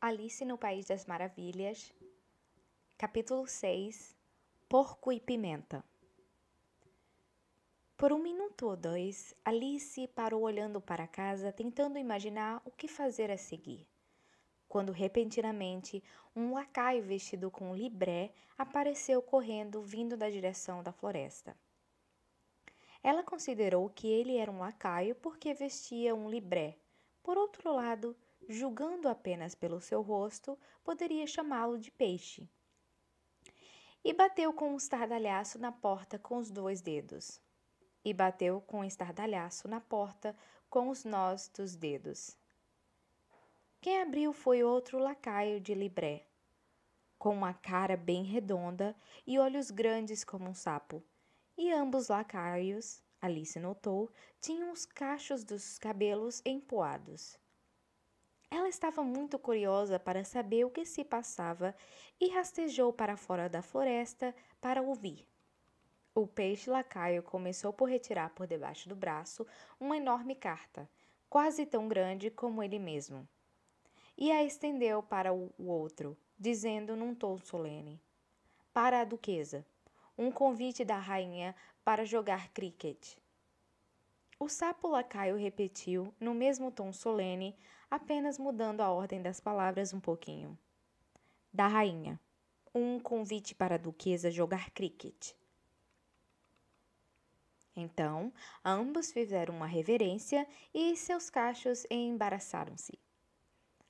Alice no País das Maravilhas, capítulo 6, Porco e Pimenta. Por um minuto ou dois, Alice parou olhando para casa, tentando imaginar o que fazer a seguir. Quando repentinamente um lacaio vestido com libré apareceu correndo, vindo da direção da floresta. Ela considerou que ele era um lacaio porque vestia um libré. Por outro lado, julgando apenas pelo seu rosto, poderia chamá-lo de peixe. E bateu com um estardalhaço na porta com os 2 dedos. E bateu com um estardalhaço na porta com os nós dos dedos. Quem abriu foi outro lacaio de libré, com uma cara bem redonda e olhos grandes como um sapo. E ambos lacaios, Alice notou, tinham os cachos dos cabelos empoados. Ela estava muito curiosa para saber o que se passava e rastejou para fora da floresta para ouvir. O peixe lacaio começou por retirar por debaixo do braço uma enorme carta, quase tão grande como ele mesmo, e a estendeu para o outro, dizendo num tom solene: "Para a duquesa, um convite da rainha para jogar cricket." O sapo lacaio repetiu, no mesmo tom solene, apenas mudando a ordem das palavras um pouquinho. "Da rainha. Um convite para a duquesa jogar cricket." Então, ambos fizeram uma reverência e seus cachos embaraçaram-se.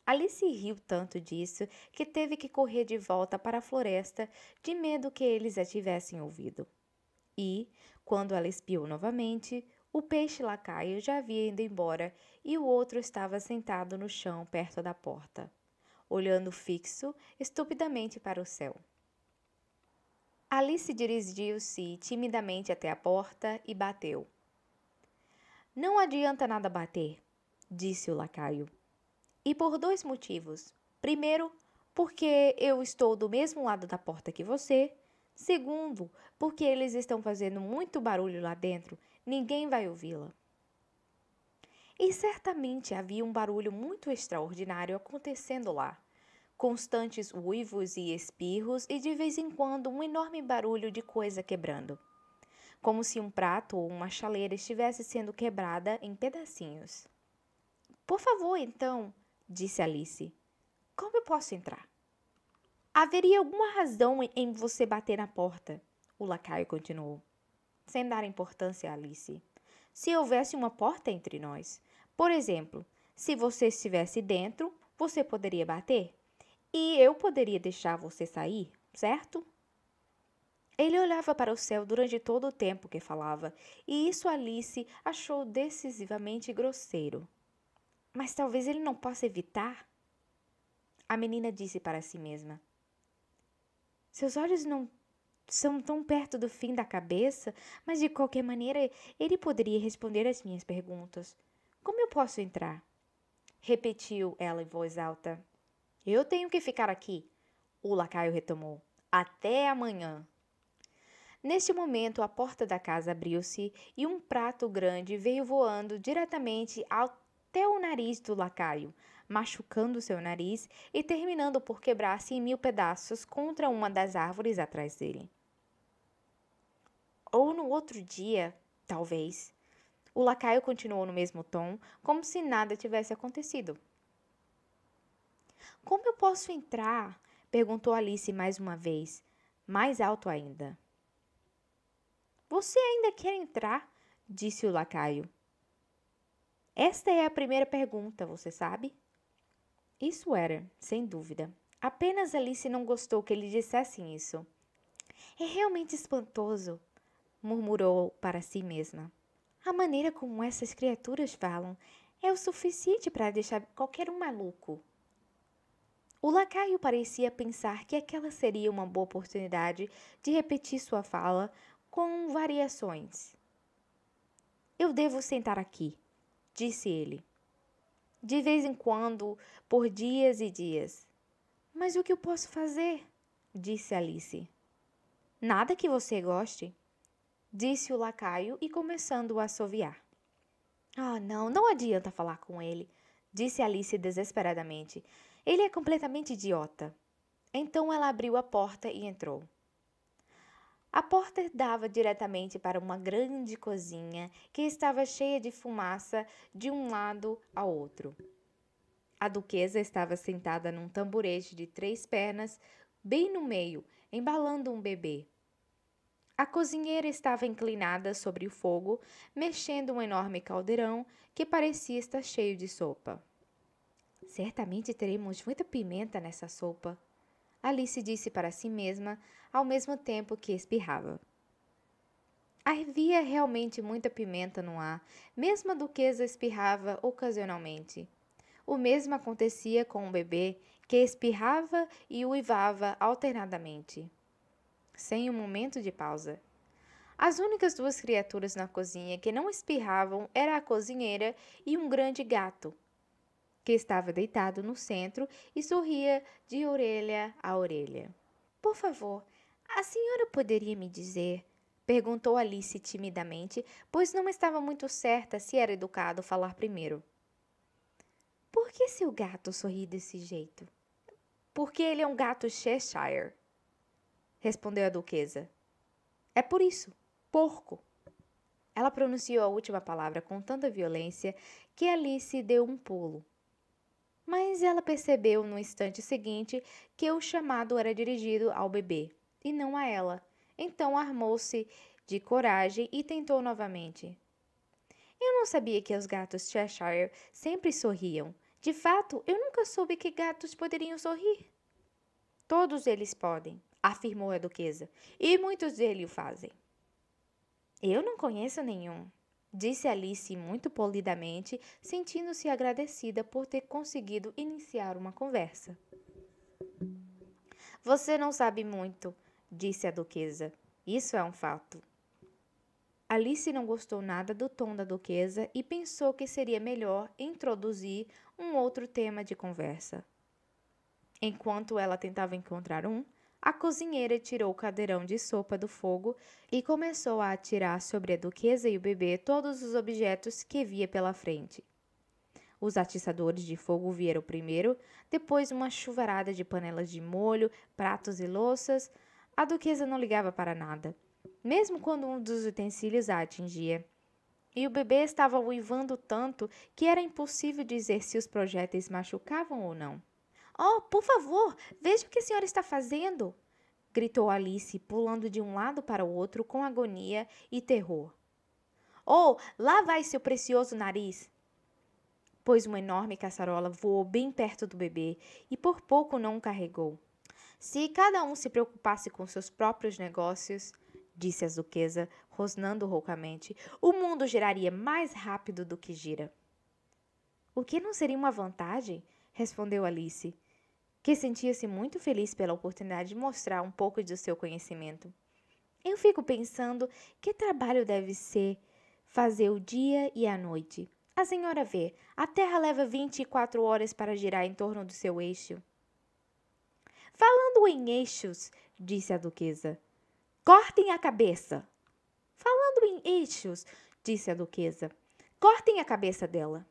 Alice riu tanto disso que teve que correr de volta para a floresta de medo que eles a tivessem ouvido. E, quando ela espiou novamente, o peixe lacaio já havia ido embora e o outro estava sentado no chão perto da porta, olhando fixo, estupidamente para o céu. Alice dirigiu-se timidamente até a porta e bateu. "Não adianta nada bater", disse o lacaio. "E por 2 motivos. Primeiro, porque eu estou do mesmo lado da porta que você. Segundo, porque eles estão fazendo muito barulho lá dentro. Ninguém vai ouvi-la." E certamente havia um barulho muito extraordinário acontecendo lá. Constantes uivos e espirros e de vez em quando um enorme barulho de coisa quebrando. Como se um prato ou uma chaleira estivesse sendo quebrada em pedacinhos. "Por favor, então", disse Alice. "Como eu posso entrar?" "Haveria alguma razão em você bater na porta", o lacaio continuou, sem dar importância a Alice. "Se houvesse uma porta entre nós. Por exemplo, se você estivesse dentro, você poderia bater. E eu poderia deixar você sair, certo?" Ele olhava para o céu durante todo o tempo que falava, e isso Alice achou decisivamente grosseiro. "Mas talvez ele não possa evitar?" A menina disse para si mesma. "Seus olhos não são tão perto do fim da cabeça, mas de qualquer maneira ele poderia responder às minhas perguntas. Como eu posso entrar?" Repetiu ela em voz alta. "Eu tenho que ficar aqui", o lacaio retomou, "até amanhã." Neste momento, a porta da casa abriu-se e um prato grande veio voando diretamente até o nariz do lacaio, machucando seu nariz e terminando por quebrar-se em 1000 pedaços contra uma das árvores atrás dele. "Ou no outro dia, talvez." O lacaio continuou no mesmo tom, como se nada tivesse acontecido. "Como eu posso entrar?" perguntou Alice mais uma vez, mais alto ainda. "Você ainda quer entrar?" disse o lacaio. "Esta é a primeira pergunta, você sabe?" Isso era, sem dúvida. Apenas Alice não gostou que lhe dissessem isso. "É realmente espantoso", murmurou para si mesma. "A maneira como essas criaturas falam é o suficiente para deixar qualquer um maluco." O lacaio parecia pensar que aquela seria uma boa oportunidade de repetir sua fala com variações. "Eu devo sentar aqui", disse ele. "De vez em quando, por dias e dias." "Mas o que eu posso fazer?" disse Alice. "Nada que você goste", disse o lacaio e começando a assoviar. "Ah, não adianta falar com ele", disse Alice desesperadamente. Ele é completamente idiota. Então ela abriu a porta e entrou. A porta dava diretamente para uma grande cozinha que estava cheia de fumaça de um lado ao outro. A duquesa estava sentada num tamborete de 3 pernas, bem no meio, embalando um bebê. A cozinheira estava inclinada sobre o fogo, mexendo um enorme caldeirão que parecia estar cheio de sopa. Certamente teremos muita pimenta nessa sopa, Alice disse para si mesma, ao mesmo tempo que espirrava. Havia realmente muita pimenta no ar, mesmo a duquesa espirrava ocasionalmente. O mesmo acontecia com o bebê, que espirrava e uivava alternadamente, sem um momento de pausa. As únicas 2 criaturas na cozinha que não espirravam era a cozinheira e um grande gato, que estava deitado no centro e sorria de orelha a orelha. Por favor, a senhora poderia me dizer? Perguntou Alice timidamente, pois não estava muito certa se era educado falar primeiro. Por que seu gato sorri desse jeito? Porque ele é um gato Cheshire, respondeu a duquesa. É por isso, porco. Ela pronunciou a última palavra com tanta violência que Alice deu um pulo. Mas ela percebeu no instante seguinte que o chamado era dirigido ao bebê e não a ela. Então armou-se de coragem e tentou novamente. Eu não sabia que os gatos Cheshire sempre sorriam. De fato, eu nunca soube que gatos poderiam sorrir. Todos eles podem, afirmou a duquesa, e muitos deles o fazem. Eu não conheço nenhum, disse Alice muito polidamente, sentindo-se agradecida por ter conseguido iniciar uma conversa. Você não sabe muito, disse a duquesa. Isso é um fato. Alice não gostou nada do tom da duquesa e pensou que seria melhor introduzir um outro tema de conversa. Enquanto ela tentava encontrar a cozinheira tirou o cadeirão de sopa do fogo e começou a atirar sobre a duquesa e o bebê todos os objetos que via pela frente. Os atiçadores de fogo vieram primeiro, depois uma chuvarada de panelas de molho, pratos e louças. A duquesa não ligava para nada, mesmo quando um dos utensílios a atingia. E o bebê estava uivando tanto que era impossível dizer se os projéteis machucavam ou não. Oh, por favor, veja o que a senhora está fazendo! Gritou Alice, pulando de um lado para o outro com agonia e terror. Oh, lá vai seu precioso nariz! Pois uma enorme caçarola voou bem perto do bebê e por pouco não o carregou. Se cada um se preocupasse com seus próprios negócios, disse a duquesa, rosnando roucamente, o mundo giraria mais rápido do que gira. O que não seria uma vantagem? Respondeu Alice, que sentia-se muito feliz pela oportunidade de mostrar um pouco do seu conhecimento. Eu fico pensando que trabalho deve ser fazer o dia e a noite. A senhora vê, a Terra leva 24 horas para girar em torno do seu eixo. Falando em eixos, disse a duquesa, cortem a cabeça. Falando em eixos, disse a duquesa, cortem a cabeça dela.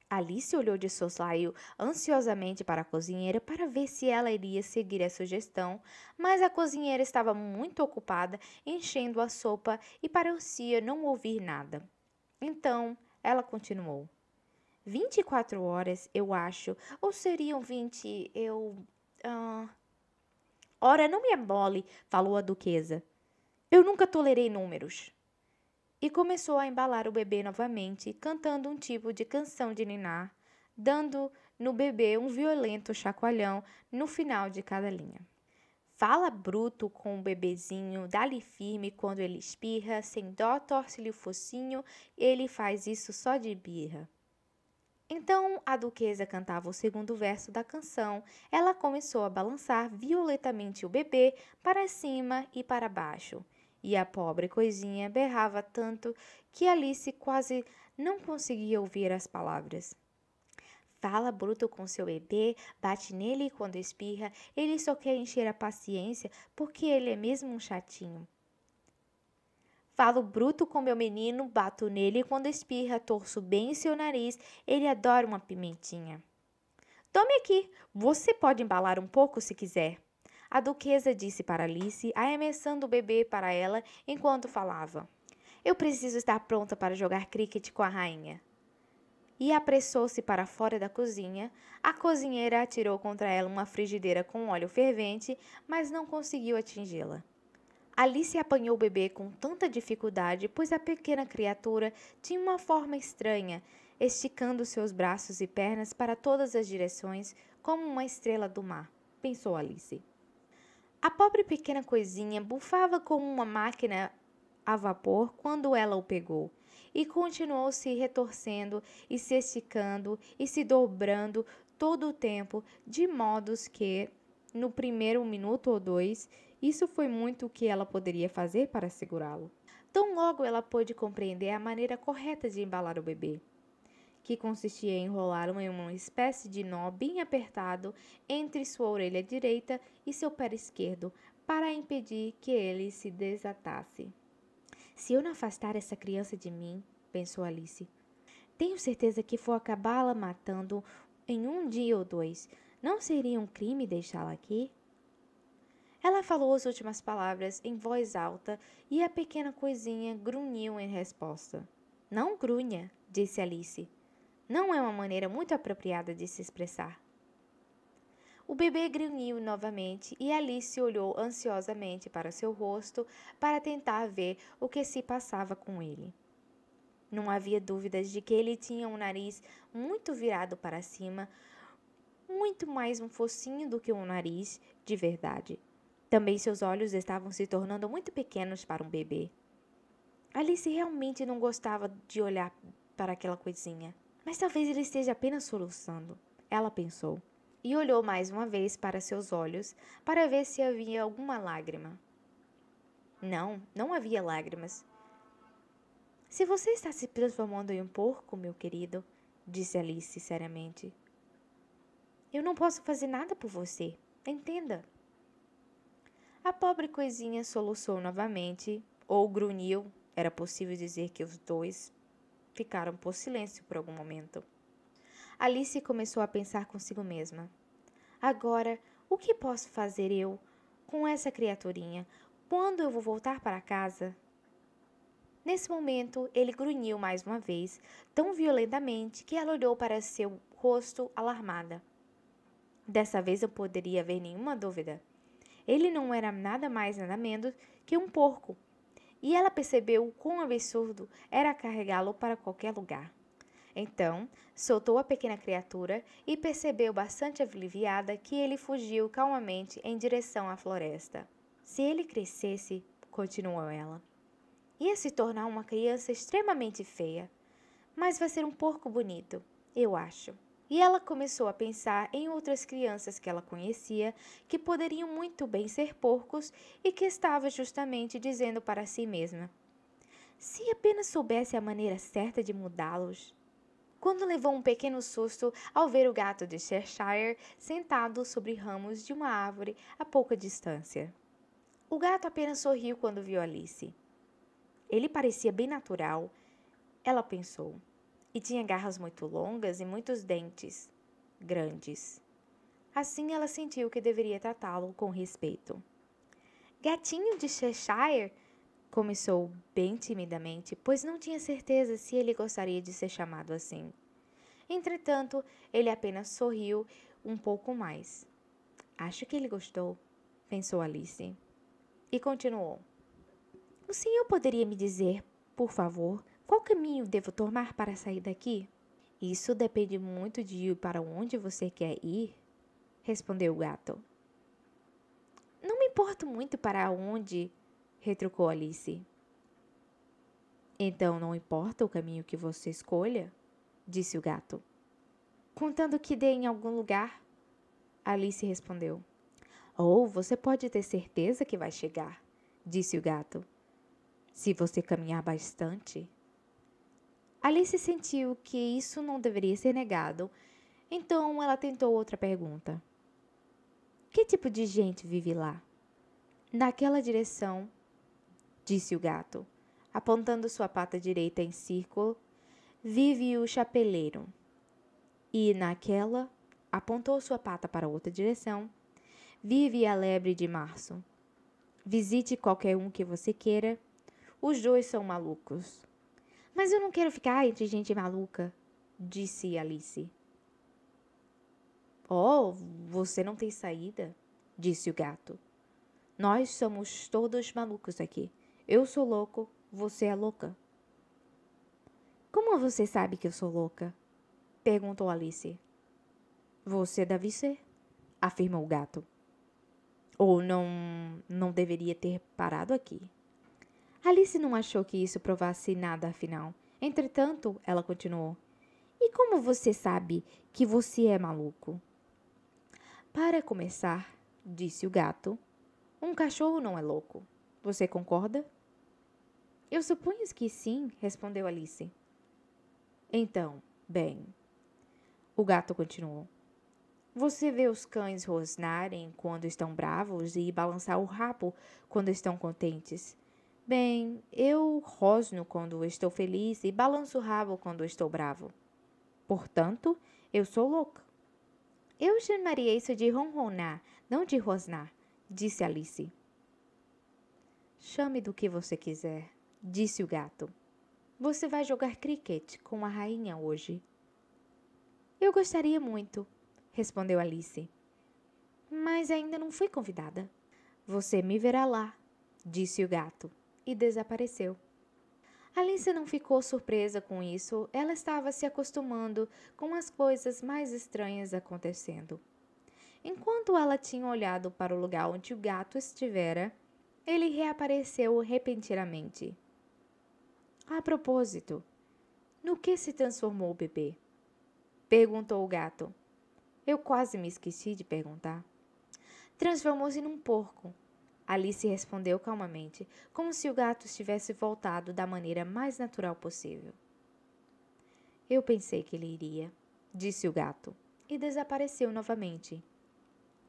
Alice olhou de soslaio ansiosamente para a cozinheira para ver se ela iria seguir a sugestão, mas a cozinheira estava muito ocupada enchendo a sopa e parecia não ouvir nada. Então, ela continuou. 24 horas, eu acho, ou seriam 20, Ora, não me abole, falou a duquesa. Eu nunca tolerei números. E começou a embalar o bebê novamente, cantando um tipo de canção de ninar, dando no bebê um violento chacoalhão no final de cada linha. Fala bruto com o bebezinho, dá-lhe firme quando ele espirra, sem dó torce-lhe o focinho, ele faz isso só de birra. Então a duquesa cantava o segundo verso da canção. Ela começou a balançar violentamente o bebê para cima e para baixo. E a pobre coisinha berrava tanto que Alice quase não conseguia ouvir as palavras. Fala bruto com seu bebê, bate nele quando espirra, ele só quer encher a paciência porque ele é mesmo um chatinho. Falo bruto com meu menino, bato nele quando espirra, torço bem seu nariz, ele adora uma pimentinha. Tome aqui, você pode embalar um pouco se quiser. A duquesa disse para Alice, arremessando o bebê para ela enquanto falava. Eu preciso estar pronta para jogar cricket com a rainha. E apressou-se para fora da cozinha. A cozinheira atirou contra ela uma frigideira com óleo fervente, mas não conseguiu atingi-la. Alice apanhou o bebê com tanta dificuldade, pois a pequena criatura tinha uma forma estranha, esticando seus braços e pernas para todas as direções, como uma estrela do mar, pensou Alice. A pobre pequena coisinha bufava como uma máquina a vapor quando ela o pegou, e continuou se retorcendo e se esticando e se dobrando todo o tempo, de modos que, no primeiro minuto ou dois, isso foi muito o que ela poderia fazer para segurá-lo. Tão logo ela pôde compreender a maneira correta de embalar o bebê, que consistia em enrolá-lo em uma espécie de nó bem apertado entre sua orelha direita e seu pé esquerdo, para impedir que ele se desatasse. Se eu não afastar essa criança de mim, pensou Alice, tenho certeza que vou acabá-la matando em um dia ou dois. Não seria um crime deixá-la aqui? Ela falou as últimas palavras em voz alta e a pequena coisinha grunhiu em resposta. Não grunha, disse Alice. Não é uma maneira muito apropriada de se expressar. O bebê grunhiu novamente e Alice olhou ansiosamente para seu rosto para tentar ver o que se passava com ele. Não havia dúvidas de que ele tinha um nariz muito virado para cima, muito mais um focinho do que um nariz de verdade. Também seus olhos estavam se tornando muito pequenos para um bebê. Alice realmente não gostava de olhar para aquela coisinha. Mas talvez ele esteja apenas soluçando, ela pensou. E olhou mais uma vez para seus olhos para ver se havia alguma lágrima. Não, não havia lágrimas. Se você está se transformando em um porco, meu querido, disse Alice seriamente, eu não posso fazer nada por você, entenda. A pobre coisinha soluçou novamente, ou grunhiu, era possível dizer que os dois ficaram por silêncio por algum momento. Alice começou a pensar consigo mesma. Agora, o que posso fazer eu com essa criaturinha? Quando eu vou voltar para casa? Nesse momento, ele grunhiu mais uma vez, tão violentamente que ela olhou para seu rosto alarmada. Dessa vez não poderia haver nenhuma dúvida. Ele não era nada mais nada menos que um porco, e ela percebeu o quão absurdo era carregá-lo para qualquer lugar. Então, soltou a pequena criatura e percebeu bastante aliviada que ele fugiu calmamente em direção à floresta. Se ele crescesse, continuou ela, ia se tornar uma criança extremamente feia, mas vai ser um porco bonito, eu acho. E ela começou a pensar em outras crianças que ela conhecia que poderiam muito bem ser porcos e que estava justamente dizendo para si mesma: se apenas soubesse a maneira certa de mudá-los. Quando levou um pequeno susto ao ver o gato de Cheshire sentado sobre ramos de uma árvore a pouca distância. O gato apenas sorriu quando viu Alice. Ele parecia bem natural, ela pensou, e tinha garras muito longas e muitos dentes grandes. Assim ela sentiu que deveria tratá-lo com respeito. Gatinho de Cheshire? Começou bem timidamente, pois não tinha certeza se ele gostaria de ser chamado assim. Entretanto, ele apenas sorriu um pouco mais. Acho que ele gostou, pensou Alice. E continuou. O senhor poderia me dizer, por favor, qual caminho devo tomar para sair daqui? Isso depende muito de ir para onde você quer ir, respondeu o gato. Não me importo muito para onde, retrucou Alice. Então não importa o caminho que você escolha, disse o gato. Contando que dê em algum lugar, Alice respondeu. Oh, você pode ter certeza que vai chegar, disse o gato. Se você caminhar bastante. Alice sentiu que isso não deveria ser negado, então ela tentou outra pergunta. Que tipo de gente vive lá? Naquela direção, disse o gato, apontando sua pata direita em círculo, vive o chapeleiro. E naquela, apontou sua pata para outra direção. Vive a lebre de março. Visite qualquer um que você queira. Os dois são malucos. Mas eu não quero ficar entre gente maluca, disse Alice. Oh, você não tem saída, disse o gato. Nós somos todos malucos aqui. Eu sou louco, você é louca. Como você sabe que eu sou louca? Perguntou Alice. Você deve ser, afirmou o gato. Ou não deveria ter parado aqui. Alice não achou que isso provasse nada afinal. Entretanto, ela continuou. E como você sabe que você é maluco? Para começar, disse o gato, um cachorro não é louco. Você concorda? Eu suponho que sim, respondeu Alice. Então, bem, o gato continuou. Você vê os cães rosnarem quando estão bravos e balançar o rabo quando estão contentes. Bem, eu rosno quando estou feliz e balanço o rabo quando estou bravo. Portanto, eu sou louca. Eu chamaria isso de ronronar, não de rosnar, disse Alice. Chame do que você quiser, disse o gato. Você vai jogar cricket com a rainha hoje. Eu gostaria muito, respondeu Alice. Mas ainda não fui convidada. Você me verá lá, disse o gato, e desapareceu. Alice não ficou surpresa com isso, ela estava se acostumando com as coisas mais estranhas acontecendo. Enquanto ela tinha olhado para o lugar onde o gato estivera, ele reapareceu repentinamente. A propósito, no que se transformou o bebê? Perguntou o gato. Eu quase me esqueci de perguntar. Transformou-se num porco. Alice respondeu calmamente, como se o gato estivesse voltado da maneira mais natural possível. Eu pensei que ele iria, disse o gato, e desapareceu novamente.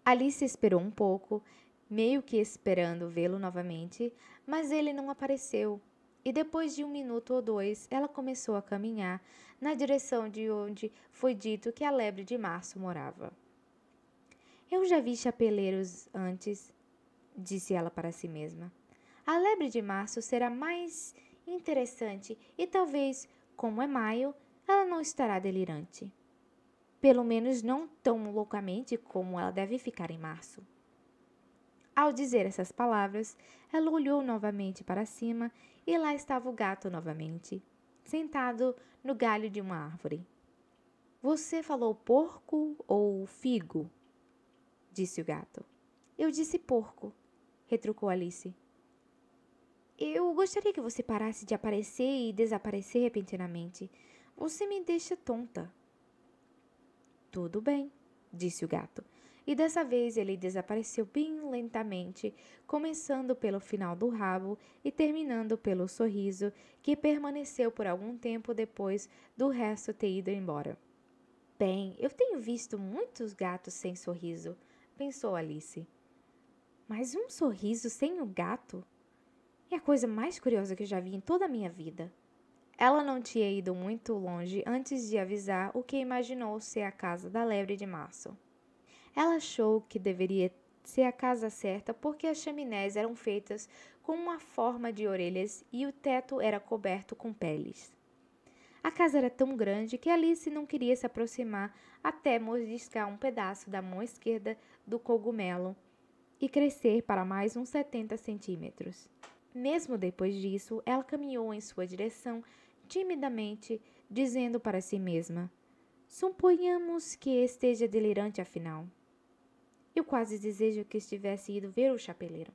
Alice esperou um pouco, meio que esperando vê-lo novamente, mas ele não apareceu, e depois de 1 minuto ou 2, ela começou a caminhar na direção de onde foi dito que a lebre de março morava. Eu já vi chapeleiros antes, disse ela para si mesma. A lebre de março será mais interessante e talvez, como é maio, ela não estará delirante. Pelo menos não tão loucamente como ela deve ficar em março. Ao dizer essas palavras, ela olhou novamente para cima e lá estava o gato novamente, sentado no galho de uma árvore. Você falou porco ou figo? Disse o gato. Eu disse porco, retrucou Alice. Eu gostaria que você parasse de aparecer e desaparecer repentinamente. Você me deixa tonta. Tudo bem, disse o gato. E dessa vez ele desapareceu bem lentamente, começando pelo final do rabo e terminando pelo sorriso, que permaneceu por algum tempo depois do resto ter ido embora. Bem, eu tenho visto muitos gatos sem sorriso, pensou Alice. Mas um sorriso sem o gato? É a coisa mais curiosa que eu já vi em toda a minha vida. Ela não tinha ido muito longe antes de avisar o que imaginou ser a casa da lebre de março. Ela achou que deveria ser a casa certa porque as chaminés eram feitas com uma forma de orelhas e o teto era coberto com peles. A casa era tão grande que Alice não queria se aproximar até mordiscar um pedaço da mão esquerda do cogumelo e crescer para mais uns 70 centímetros. Mesmo depois disso, ela caminhou em sua direção timidamente, dizendo para si mesma: suponhamos que esteja delirante afinal. Eu quase desejo que estivesse ido ver o chapeleiro.